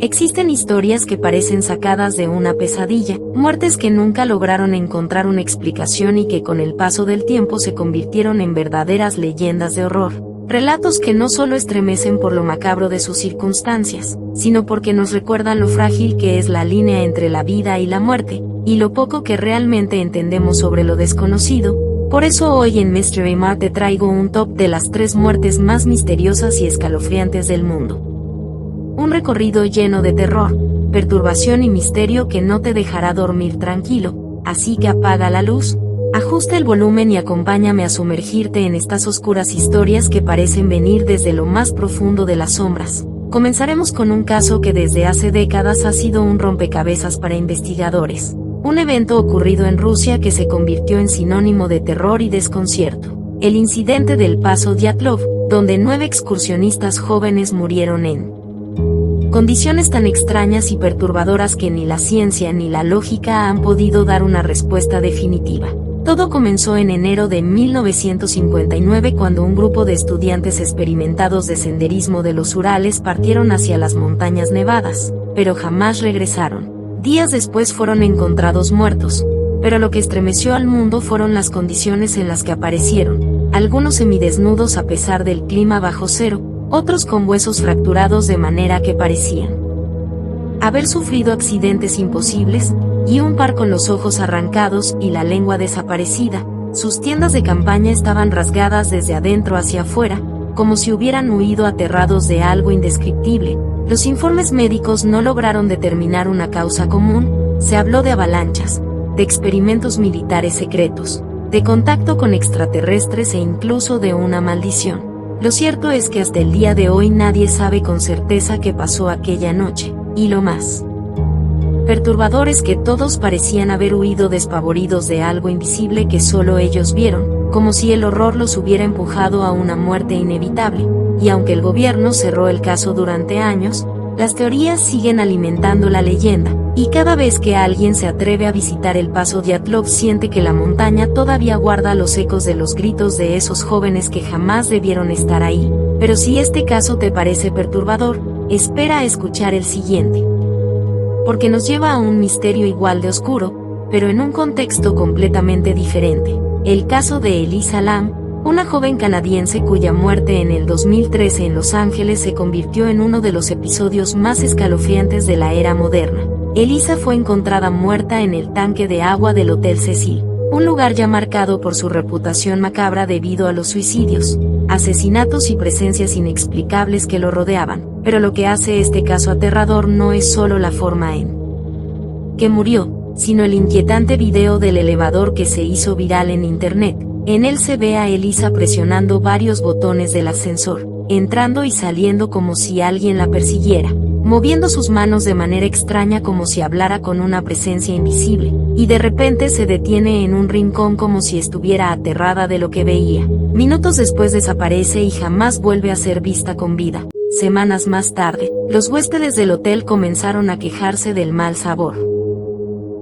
Existen historias que parecen sacadas de una pesadilla, muertes que nunca lograron encontrar una explicación y que con el paso del tiempo se convirtieron en verdaderas leyendas de horror. Relatos que no solo estremecen por lo macabro de sus circunstancias, sino porque nos recuerdan lo frágil que es la línea entre la vida y la muerte, y lo poco que realmente entendemos sobre lo desconocido. Por eso hoy en Mystery Mart te traigo un top de las 3 muertes más misteriosas y escalofriantes del mundo. Un recorrido lleno de terror, perturbación y misterio que no te dejará dormir tranquilo, así que apaga la luz, ajusta el volumen y acompáñame a sumergirte en estas oscuras historias que parecen venir desde lo más profundo de las sombras. Comenzaremos con un caso que desde hace décadas ha sido un rompecabezas para investigadores. Un evento ocurrido en Rusia que se convirtió en sinónimo de terror y desconcierto. El incidente del Paso Dyatlov, donde 9 excursionistas jóvenes murieron en condiciones tan extrañas y perturbadoras que ni la ciencia ni la lógica han podido dar una respuesta definitiva. Todo comenzó en enero de 1959 cuando un grupo de estudiantes experimentados de senderismo de los Urales partieron hacia las montañas nevadas, pero jamás regresaron. Días después fueron encontrados muertos, pero lo que estremeció al mundo fueron las condiciones en las que aparecieron, algunos semidesnudos a pesar del clima bajo cero, otros con huesos fracturados de manera que parecían haber sufrido accidentes imposibles, y un par con los ojos arrancados y la lengua desaparecida. Sus tiendas de campaña estaban rasgadas desde adentro hacia afuera, como si hubieran huido aterrados de algo indescriptible. Los informes médicos no lograron determinar una causa común. Se habló de avalanchas, de experimentos militares secretos, de contacto con extraterrestres e incluso de una maldición. Lo cierto es que hasta el día de hoy nadie sabe con certeza qué pasó aquella noche, y lo más perturbador es que todos parecían haber huido despavoridos de algo invisible que solo ellos vieron, como si el horror los hubiera empujado a una muerte inevitable. Y aunque el gobierno cerró el caso durante años, las teorías siguen alimentando la leyenda, y cada vez que alguien se atreve a visitar el Paso Dyatlov siente que la montaña todavía guarda los ecos de los gritos de esos jóvenes que jamás debieron estar ahí. Pero si este caso te parece perturbador, espera a escuchar el siguiente, porque nos lleva a un misterio igual de oscuro, pero en un contexto completamente diferente. El caso de Elisa Lam, una joven canadiense cuya muerte en el 2013 en Los Ángeles se convirtió en uno de los episodios más escalofriantes de la era moderna. Elisa fue encontrada muerta en el tanque de agua del Hotel Cecil, un lugar ya marcado por su reputación macabra debido a los suicidios, asesinatos y presencias inexplicables que lo rodeaban. Pero lo que hace este caso aterrador no es solo la forma en que murió, sino el inquietante video del elevador que se hizo viral en internet. En él se ve a Elisa presionando varios botones del ascensor, entrando y saliendo como si alguien la persiguiera, moviendo sus manos de manera extraña como si hablara con una presencia invisible, y de repente se detiene en un rincón como si estuviera aterrada de lo que veía. Minutos después desaparece y jamás vuelve a ser vista con vida. Semanas más tarde, los huéspedes del hotel comenzaron a quejarse del mal sabor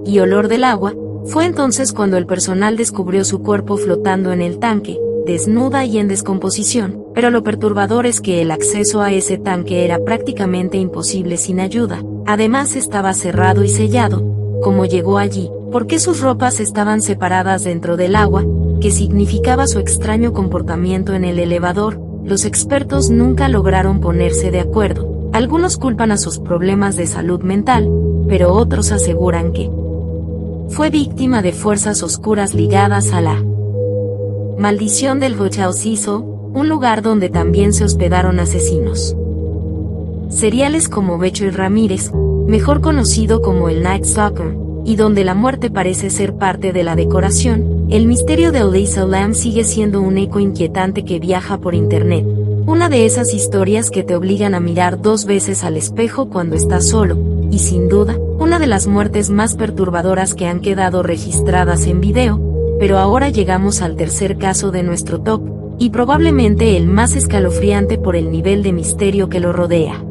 y olor del agua. Fue entonces cuando el personal descubrió su cuerpo flotando en el tanque, desnuda y en descomposición, pero lo perturbador es que el acceso a ese tanque era prácticamente imposible sin ayuda. Además estaba cerrado y sellado. ¿Cómo llegó allí? ¿Por qué sus ropas estaban separadas dentro del agua? ¿Qué significaba su extraño comportamiento en el elevador? Los expertos nunca lograron ponerse de acuerdo. Algunos culpan a sus problemas de salud mental, pero otros aseguran que fue víctima de fuerzas oscuras ligadas a la maldición del Hotel Cecil, un lugar donde también se hospedaron asesinos seriales como Becho y Ramírez, mejor conocido como el Night Stalker, y donde la muerte parece ser parte de la decoración. El misterio de Elisa Lam sigue siendo un eco inquietante que viaja por internet. Una de esas historias que te obligan a mirar 2 veces al espejo cuando estás solo, y sin duda, una de las muertes más perturbadoras que han quedado registradas en video. Pero ahora llegamos al tercer caso de nuestro top, y probablemente el más escalofriante por el nivel de misterio que lo rodea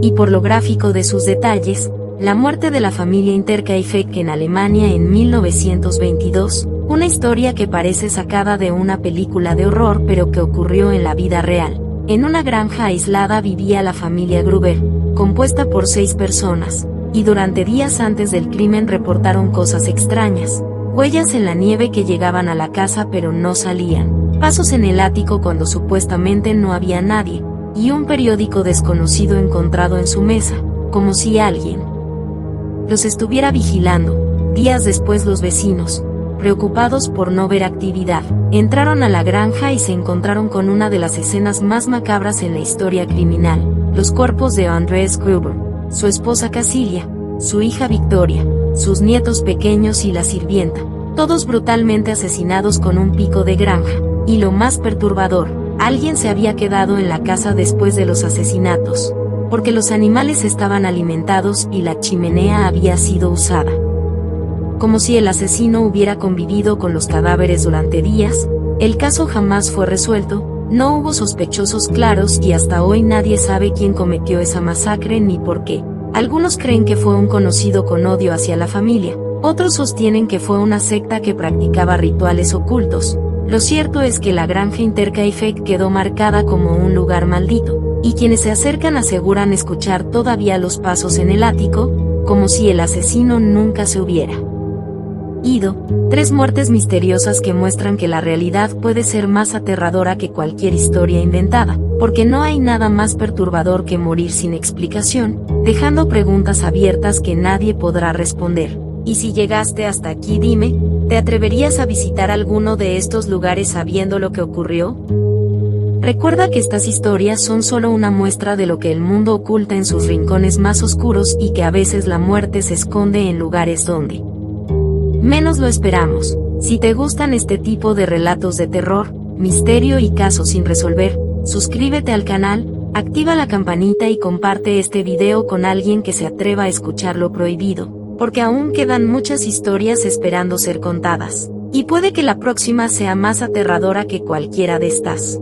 y por lo gráfico de sus detalles. La muerte de la familia Interkaifeck en Alemania en 1922, una historia que parece sacada de una película de horror pero que ocurrió en la vida real. En una granja aislada vivía la familia Gruber, compuesta por 6 personas, y durante días antes del crimen reportaron cosas extrañas, huellas en la nieve que llegaban a la casa pero no salían, pasos en el ático cuando supuestamente no había nadie, y un periódico desconocido encontrado en su mesa, como si alguien los estuviera vigilando. Días después los vecinos, preocupados por no ver actividad, entraron a la granja y se encontraron con una de las escenas más macabras en la historia criminal: los cuerpos de Andreas Gruber, su esposa Casilia, su hija Victoria, sus nietos pequeños y la sirvienta, todos brutalmente asesinados con un pico de granja. Y lo más perturbador, alguien se había quedado en la casa después de los asesinatos, porque los animales estaban alimentados y la chimenea había sido usada. Como si el asesino hubiera convivido con los cadáveres durante días. El caso jamás fue resuelto, no hubo sospechosos claros y hasta hoy nadie sabe quién cometió esa masacre ni por qué. Algunos creen que fue un conocido con odio hacia la familia, otros sostienen que fue una secta que practicaba rituales ocultos. Lo cierto es que la granja Intercaifec quedó marcada como un lugar maldito, y quienes se acercan aseguran escuchar todavía los pasos en el ático, como si el asesino nunca se hubiera ido. 3 muertes misteriosas que muestran que la realidad puede ser más aterradora que cualquier historia inventada, porque no hay nada más perturbador que morir sin explicación, dejando preguntas abiertas que nadie podrá responder. Y si llegaste hasta aquí, dime, ¿te atreverías a visitar alguno de estos lugares sabiendo lo que ocurrió? Recuerda que estas historias son solo una muestra de lo que el mundo oculta en sus rincones más oscuros y que a veces la muerte se esconde en lugares donde menos lo esperamos. Si te gustan este tipo de relatos de terror, misterio y casos sin resolver, suscríbete al canal, activa la campanita y comparte este video con alguien que se atreva a escuchar lo prohibido, porque aún quedan muchas historias esperando ser contadas. Y puede que la próxima sea más aterradora que cualquiera de estas.